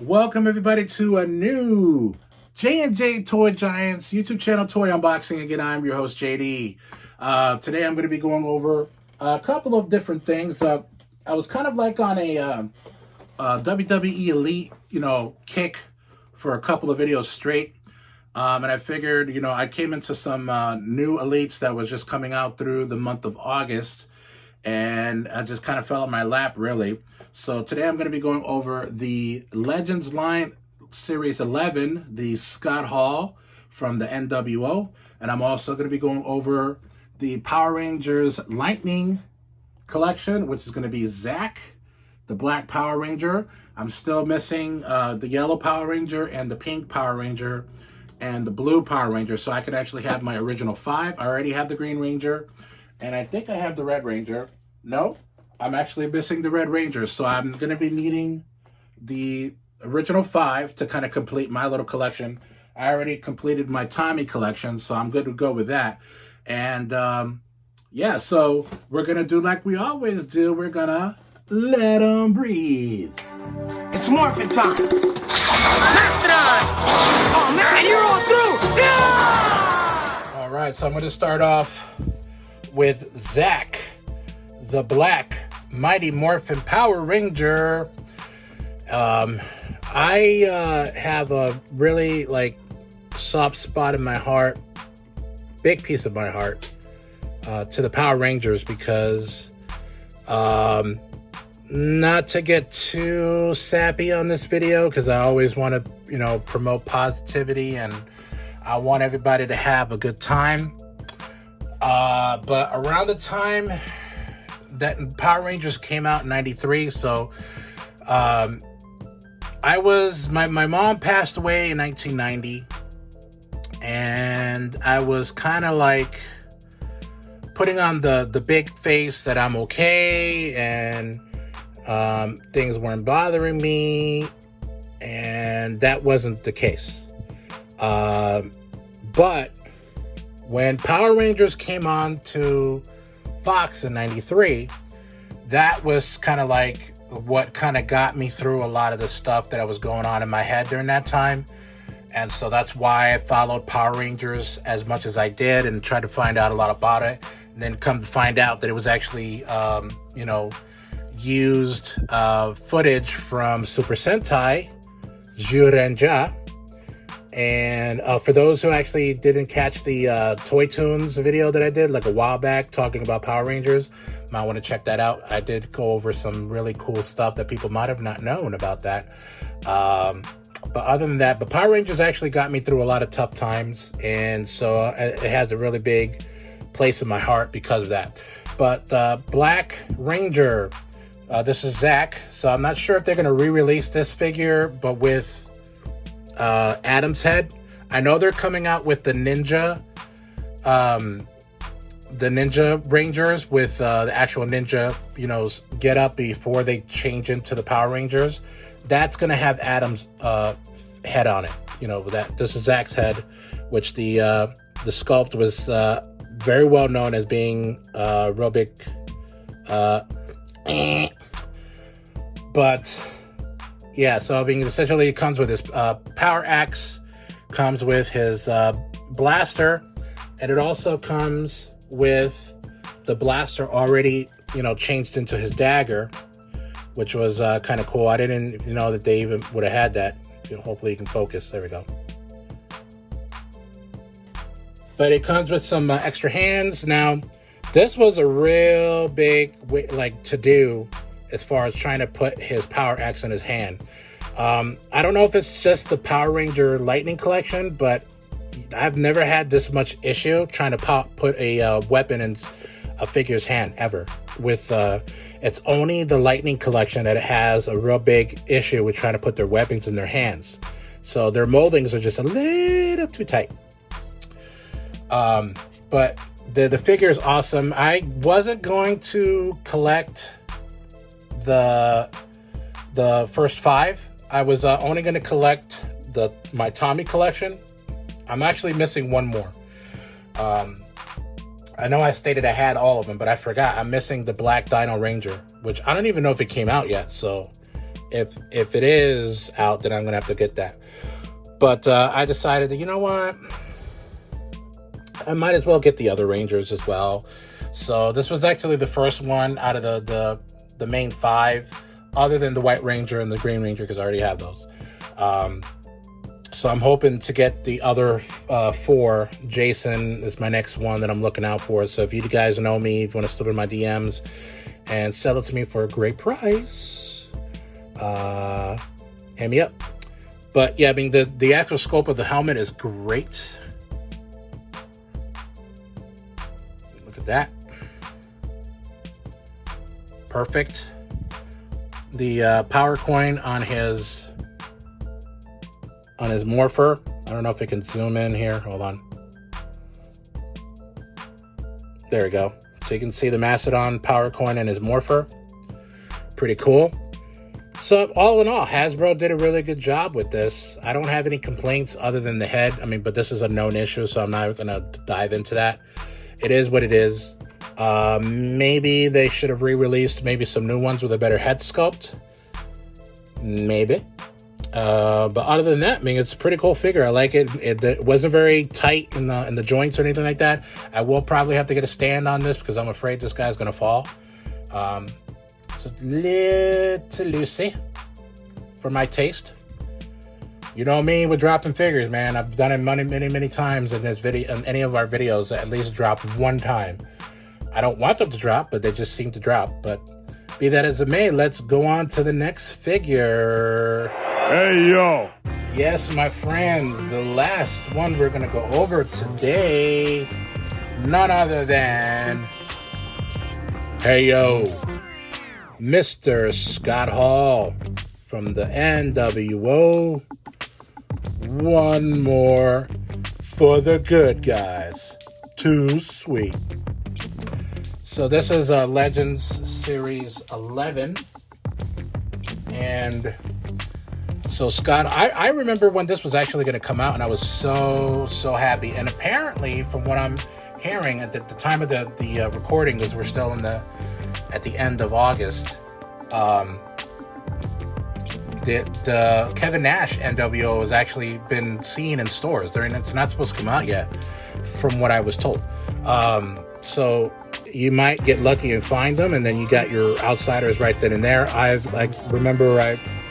Welcome everybody to a new J&J Toy Giants YouTube channel toy unboxing. Again, I'm your host JD. Today I'm going to be going over a couple of different things. I was kind of like on a WWE Elite, kick for a couple of videos straight. And I figured, I came into some new Elites that was just coming out through the month of August. And I just kind of fell in my lap, really. So today I'm going to be going over the Legends line Series 11, the Scott Hall from the NWO. And I'm also going to be going over the Power Rangers Lightning collection, which is going to be Zach, the Black Power Ranger. I'm still missing the Yellow Power Ranger and the Pink Power Ranger and the Blue Power Ranger. So I could actually have my original 5. I already have the Green Ranger. And I think I have the Red Ranger. No, I'm actually missing the Red Ranger. So I'm going to be needing the original 5 to kind of complete my little collection. I already completed my Tommy collection, so I'm good to go with that. And yeah, so we're going to do like we always do. We're going to let them breathe. It's morphin' time. Mastodon! Oh man, and you're all through! Yeah! All right, so I'm going to start off with Zach, the Black Mighty Morphin Power Ranger. I have a really soft spot in my heart, big piece of my heart, to the Power Rangers because, not to get too sappy on this video because I always want to, promote positivity and I want everybody to have a good time. But around the time that Power Rangers came out in 93, so my mom passed away in 1990, and I was kind of like putting on the big face that I'm okay, and things weren't bothering me, and that wasn't the case. But when Power Rangers came on to Fox in 93, that was kind of like what kind of got me through a lot of the stuff that was going on in my head during that time. And so that's why I followed Power Rangers as much as I did and tried to find out a lot about it. And then come to find out that it was actually, used footage from Super Sentai, Zyuranger. And for those who actually didn't catch the Toy Tunes video that I did like a while back talking about Power Rangers, might want to check that out. I did go over some really cool stuff that people might have not known about that. But other than that, Power Rangers actually got me through a lot of tough times. And so it has a really big place in my heart because of that. But Black Ranger, this is Zach. So I'm not sure if they're going to re-release this figure, but with Adam's head. I know they're coming out with the Ninja Rangers with the actual Ninja, get up before they change into the Power Rangers. That's gonna have Adam's head on it. This is Zach's head, which the sculpt was very well known as being real big. But yeah, so essentially it comes with his power axe, comes with his blaster, and it also comes with the blaster already, changed into his dagger, which was kind of cool. I didn't know that they even would have had that. Hopefully you can focus. There we go. But it comes with some extra hands. Now, this was a real big to-do as far as trying to put his power axe in his hand. I don't know if it's just the Power Ranger Lightning collection, but I've never had this much issue trying to put a weapon in a figure's hand ever. It's only the Lightning collection that has a real big issue with trying to put their weapons in their hands. So their moldings are just a little too tight. But the figure is awesome. I wasn't going to collect the first 5. I was only going to collect my Tommy collection. I'm actually missing one more. I know I stated I had all of them, but I forgot. I'm missing the Black Dino Ranger, which I don't even know if it came out yet. So if it is out, then I'm going to have to get that. But I decided that, you know what? I might as well get the other Rangers as well. So this was actually the first one out of the main 5, other than the White Ranger and the Green Ranger, because I already have those. So I'm hoping to get the other 4. Jason is my next one that I'm looking out for. So if you guys know me, if you want to slip in my DMs and sell it to me for a great price, hit me up. But yeah, I mean, the actual scope of the helmet is great. Look at that. Perfect. The power coin on his morpher. I don't know if it can zoom in here. Hold on. There we go. So you can see the Mastodon power coin and his morpher. Pretty cool. So all in all, Hasbro did a really good job with this. I don't have any complaints other than the head. I mean, but this is a known issue, so I'm not going to dive into that. It is what it is. Maybe they should have re-released maybe some new ones with a better head sculpt. Maybe. But other than that, I mean, it's a pretty cool figure. I like it. It wasn't very tight in the joints or anything like that. I will probably have to get a stand on this because I'm afraid this guy's going to fall. So little loosey for my taste. You know me with dropping figures, man. I've done it many times in this video, in any of our videos. At least drop one time. I don't want them to drop, but they just seem to drop. But be that as it may, let's go on to the next figure. Hey, yo. Yes, my friends, the last one we're going to go over today, none other than, hey, yo, Mr. Scott Hall from the NWO. One more for the good guys. Too sweet. So this is Legends Series 11. And so Scott, I remember when this was actually going to come out, and I was so happy. And apparently, from what I'm hearing at the time of the recording, because we're still at the end of August, the Kevin Nash NWO has actually been seen in stores. It's not supposed to come out yet, from what I was told. So you might get lucky and find them, and then you got your outsiders right then and there.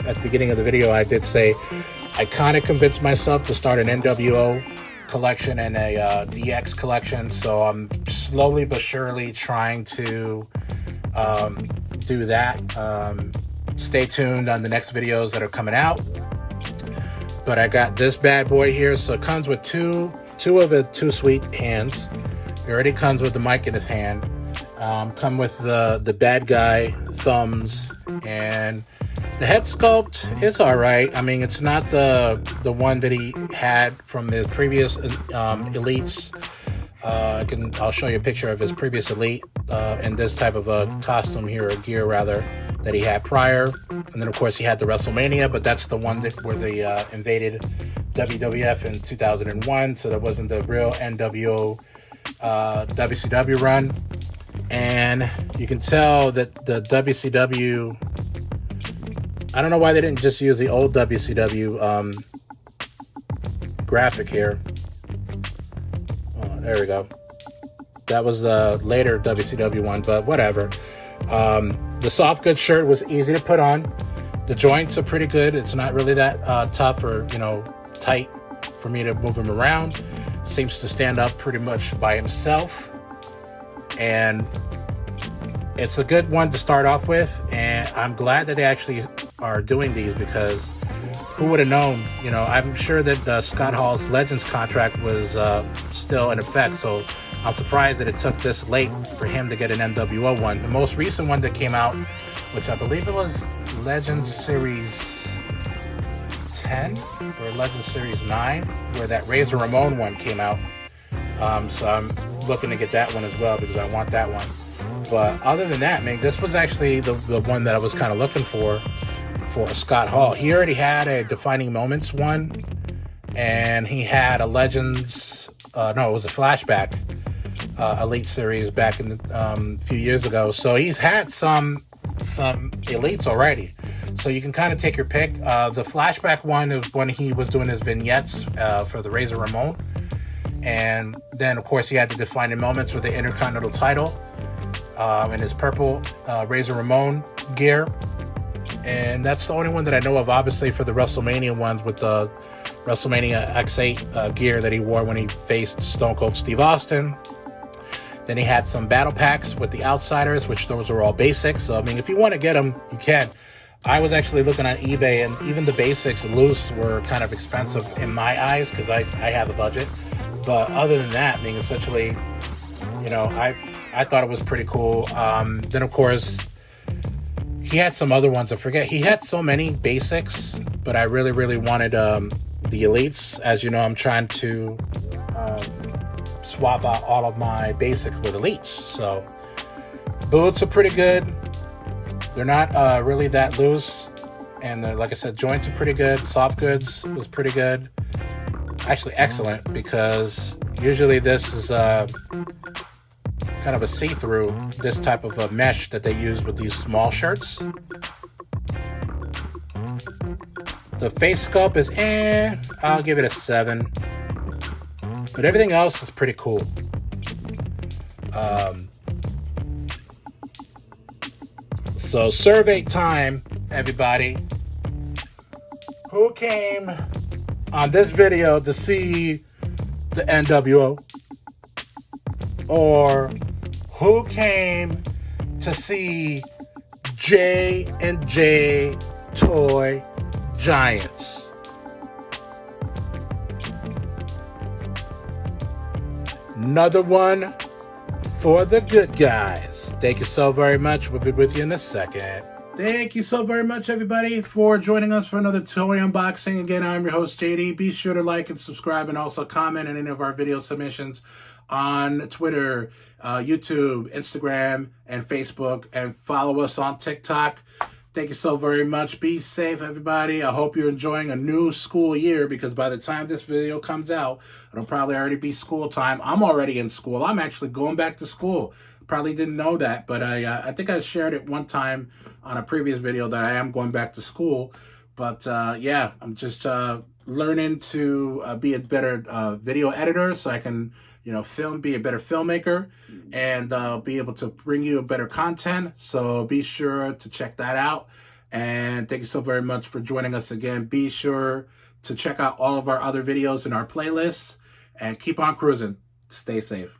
At the beginning of the video, I did say I kind of convinced myself to start an NWO collection and a DX collection. So I'm slowly but surely trying to do that. Stay tuned on the next videos that are coming out. But I got this bad boy here. So it comes with two of the Too Sweet hands. It already comes with the mic in his hand. Come with the bad guy thumbs, and the head sculpt is all right. I mean, it's not the one that he had from his previous elites. I'll show you a picture of his previous elite in this type of a costume here, or gear rather, that he had prior. And then of course he had the WrestleMania, but that's the one where they invaded WWF in 2001. So that wasn't the real NWO WCW run. And you can tell that the WCW, I don't know why they didn't just use the old WCW graphic here. There we go. That was the later WCW one, but whatever. The soft goods shirt was easy to put on. The joints are pretty good. It's not really that tough or tight for me to move him around. Seems to stand up pretty much by himself. And it's a good one to start off with, and I'm glad that they actually are doing these, because who would have known? I'm sure that Scott Hall's Legends contract was still in effect, so I'm surprised that it took this late for him to get an NWO one. The most recent one that came out, which I believe it was Legends Series 10 or Legends Series 9, where that Razor Ramon one came out. So I'm looking to get that one as well, because I want that one. But other than that, man, this was actually the one that I was kind of looking for Scott Hall. He already had a Defining Moments one, and he had a Legends, it was a Flashback Elite series back in a few years ago. So he's had some elites already. So you can kind of take your pick. The flashback one is when he was doing his vignettes for the Razor Ramon. And then, of course, he had the defining moments with the Intercontinental title and his purple Razor Ramon gear. And that's the only one that I know of, obviously, for the WrestleMania ones with the WrestleMania X8 gear that he wore when he faced Stone Cold Steve Austin. Then he had some battle packs with the Outsiders, which those are all basics. So, I mean, if you want to get them, you can. I was actually looking on eBay, and even the basics loose were kind of expensive in my eyes because I have a budget. But other than that, I mean, essentially, you know, I thought it was pretty cool. Then, of course, he had some other ones. I forget. He had so many basics, but I really, really wanted the Elites. As you know, I'm trying to swap out all of my basics with Elites. So, boots are pretty good. They're not really that loose. And like I said, joints are pretty good. Soft goods was pretty good. Actually excellent, because usually this is kind of a see-through, this type of a mesh that they use with these small shirts. The face sculpt is I'll give it a 7. But everything else is pretty cool. So survey time, everybody. Who came on this video to see the NWO? Or who came to see J&J Toy Giants? Another one for the good guys. Thank you so very much. We'll be with you in a second. Thank you so very much, everybody, for joining us for another toy unboxing. Again, I'm your host, JD. Be sure to like and subscribe, and also comment on any of our video submissions on Twitter, YouTube, Instagram, and Facebook, and follow us on TikTok. Thank you so very much. Be safe, everybody. I hope you're enjoying a new school year, because by the time this video comes out, it'll probably already be school time. I'm already in school. I'm actually going back to school. Probably didn't know that, but I think I shared it one time on a previous video that I am going back to school. But yeah, I'm just learning to be a better video editor, so I can, you know, be a better filmmaker, and be able to bring you a better content. So be sure to check that out. And thank you so very much for joining us again. Be sure to check out all of our other videos in our playlists, and keep on cruising. Stay safe.